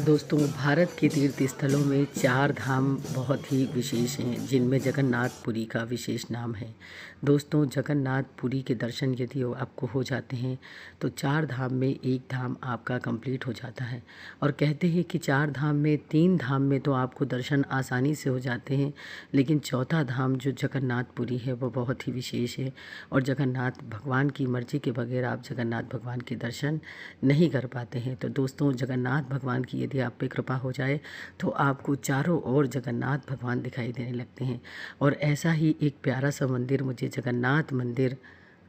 दोस्तों, भारत के तीर्थ स्थलों में 4 धाम बहुत ही विशेष हैं, जिनमें जगन्नाथपुरी का विशेष नाम है। दोस्तों, जगन्नाथपुरी के दर्शन यदि आपको हो जाते हैं तो 4 धाम में 1 धाम आपका कंप्लीट हो जाता है। और कहते हैं कि 4 धाम में 3 धाम में तो आपको दर्शन आसानी से हो जाते हैं, लेकिन चौथा धाम जो जगन्नाथपुरी है वो बहुत ही विशेष है। और जगन्नाथ भगवान की मर्ज़ी के बगैर आप जगन्नाथ भगवान के दर्शन नहीं कर पाते हैं। तो दोस्तों, जगन्नाथ भगवान की यदि आप पे कृपा हो जाए तो आपको चारों ओर जगन्नाथ भगवान दिखाई देने लगते हैं। और ऐसा ही एक प्यारा सा मंदिर मुझे जगन्नाथ मंदिर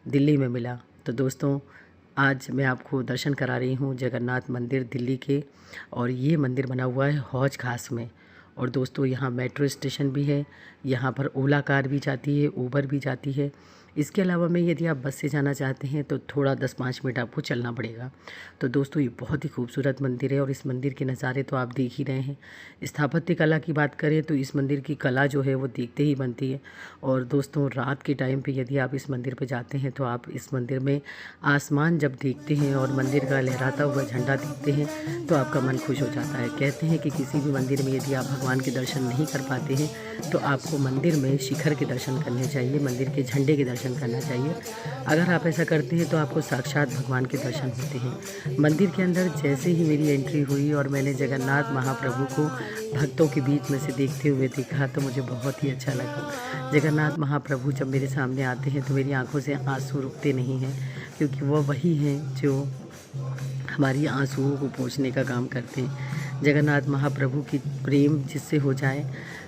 दिल्ली में मिला। तो दोस्तों, आज मैं आपको दर्शन करा रही हूँ जगन्नाथ मंदिर दिल्ली के। और ये मंदिर बना हुआ है हौज खास में। और दोस्तों, यहाँ मेट्रो स्टेशन भी है, यहाँ पर ओला कार भी जाती है, ऊबर भी जाती है। इसके अलावा में यदि आप बस से जाना चाहते हैं तो थोड़ा 10-5 मिनट आपको चलना पड़ेगा। तो दोस्तों, ये बहुत ही खूबसूरत मंदिर है और इस मंदिर के नज़ारे तो आप देख ही रहे हैं। स्थापत्य कला की बात करें तो इस मंदिर की कला जो है वो देखते ही बनती है। और दोस्तों, रात के टाइम पे यदि आप इस मंदिर पे जाते हैं तो आप इस मंदिर में आसमान जब देखते हैं और मंदिर का लहराता हुआ झंडा देखते हैं तो आपका मन खुश हो जाता है। कहते हैं कि किसी भी मंदिर में यदि आप भगवान के दर्शन नहीं कर पाते हैं तो आपको मंदिर में शिखर के दर्शन करने चाहिए, मंदिर के झंडे के दर्शन करना चाहिए। अगर आप ऐसा करते हैं तो आपको साक्षात भगवान के दर्शन होते हैं। मंदिर के अंदर जैसे ही मेरी एंट्री हुई और मैंने जगन्नाथ महाप्रभु को भक्तों के बीच में से देखते हुए देखा तो मुझे बहुत ही अच्छा लगा। जगन्नाथ महाप्रभु जब मेरे सामने आते हैं तो मेरी आंखों से आंसू रुकते नहीं हैं, क्योंकि वो वही हैं जो हमारी आंसुओं को पोंछने का काम करते हैं। जगन्नाथ महाप्रभु की प्रेम जिससे हो जाए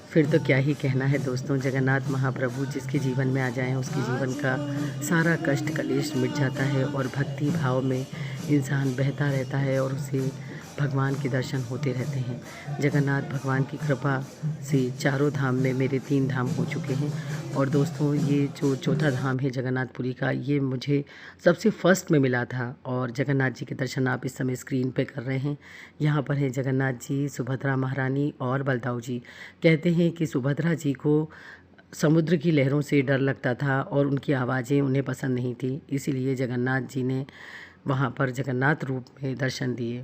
फिर तो क्या ही कहना है। दोस्तों, जगन्नाथ महाप्रभु जिसके जीवन में आ जाएं उसके जीवन का सारा कष्ट कलेश मिट जाता है और भक्ति भाव में इंसान बहता रहता है और उसे भगवान के दर्शन होते रहते हैं। जगन्नाथ भगवान की कृपा से चारों धाम में मेरे 3 धाम हो चुके हैं। और दोस्तों, ये जो चौथा धाम है जगन्नाथपुरी का, ये मुझे सबसे फर्स्ट में मिला था। और जगन्नाथ जी के दर्शन आप इस समय स्क्रीन पे कर रहे हैं। यहाँ पर हैं जगन्नाथ जी, सुभद्रा महारानी और बलदाऊ जी। कहते हैं कि सुभद्रा जी को समुद्र की लहरों से डर लगता था और उनकी आवाज़ें उन्हें पसंद नहीं थी, इसीलिए जगन्नाथ जी ने वहाँ पर जगन्नाथ रूप में दर्शन दिए।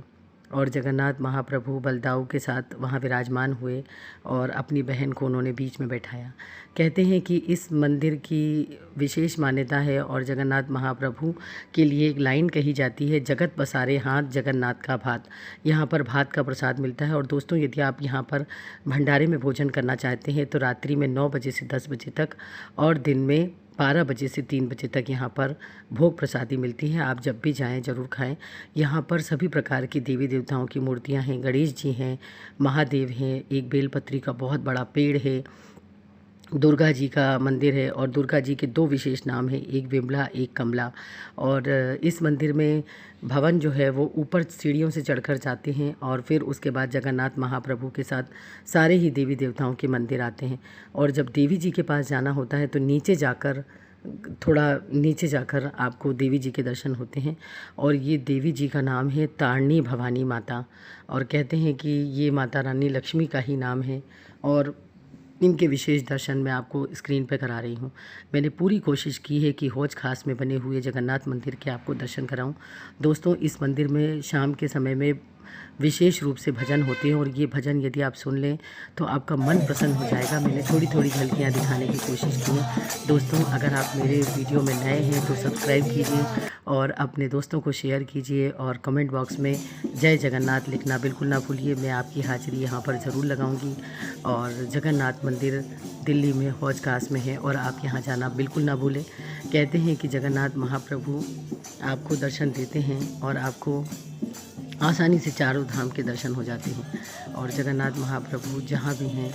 और जगन्नाथ महाप्रभु बलदाऊ के साथ वहाँ विराजमान हुए और अपनी बहन को उन्होंने बीच में बैठाया। कहते हैं कि इस मंदिर की विशेष मान्यता है और जगन्नाथ महाप्रभु के लिए एक लाइन कही जाती है, जगत पसारे हाथ जगन्नाथ का भात। यहाँ पर भात का प्रसाद मिलता है। और दोस्तों, यदि आप यहाँ पर भंडारे में भोजन करना चाहते हैं तो रात्रि में 9 बजे से 10 बजे तक और दिन में 12 बजे से 3 बजे तक यहाँ पर भोग प्रसादी मिलती है। आप जब भी जाएं ज़रूर खाएं। यहाँ पर सभी प्रकार की देवी देवताओं की मूर्तियाँ हैं, गणेश जी हैं, महादेव हैं, एक बेलपत्री का बहुत बड़ा पेड़ है, दुर्गा जी का मंदिर है। और दुर्गा जी के 2 विशेष नाम हैं, एक विमला एक कमला। और इस मंदिर में भवन जो है वो ऊपर सीढ़ियों से चढ़कर जाते हैं और फिर उसके बाद जगन्नाथ महाप्रभु के साथ सारे ही देवी देवताओं के मंदिर आते हैं। और जब देवी जी के पास जाना होता है तो थोड़ा नीचे जाकर आपको देवी जी के दर्शन होते हैं। और ये देवी जी का नाम है तारणी भवानी माता। और कहते हैं कि ये माता रानी लक्ष्मी का ही नाम है। और इनके विशेष दर्शन मैं आपको स्क्रीन पर करा रही हूँ। मैंने पूरी कोशिश की है कि हौज खास में बने हुए जगन्नाथ मंदिर के आपको दर्शन कराऊँ। दोस्तों, इस मंदिर में शाम के समय में विशेष रूप से भजन होते हैं और ये भजन यदि आप सुन लें तो आपका मन प्रसन्न हो जाएगा। मैंने थोड़ी थोड़ी झलकियाँ दिखाने की कोशिश की है। दोस्तों, अगर आप मेरे वीडियो में नए हैं तो सब्सक्राइब कीजिए और अपने दोस्तों को शेयर कीजिए और कमेंट बॉक्स में जय जगन्नाथ लिखना बिल्कुल ना भूलिए। मैं आपकी हाजिरी यहाँ पर ज़रूर लगाऊंगी। और जगन्नाथ मंदिर दिल्ली में हौज खास में है और आप यहाँ जाना बिल्कुल ना भूलें। कहते हैं कि जगन्नाथ महाप्रभु आपको दर्शन देते हैं और आपको आसानी से चारों धाम के दर्शन हो जाते हैं। और जगन्नाथ महाप्रभु जहाँ भी हैं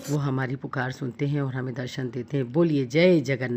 वो हमारी पुकार सुनते हैं और हमें दर्शन देते हैं। बोलिए जय जगन्नाथ।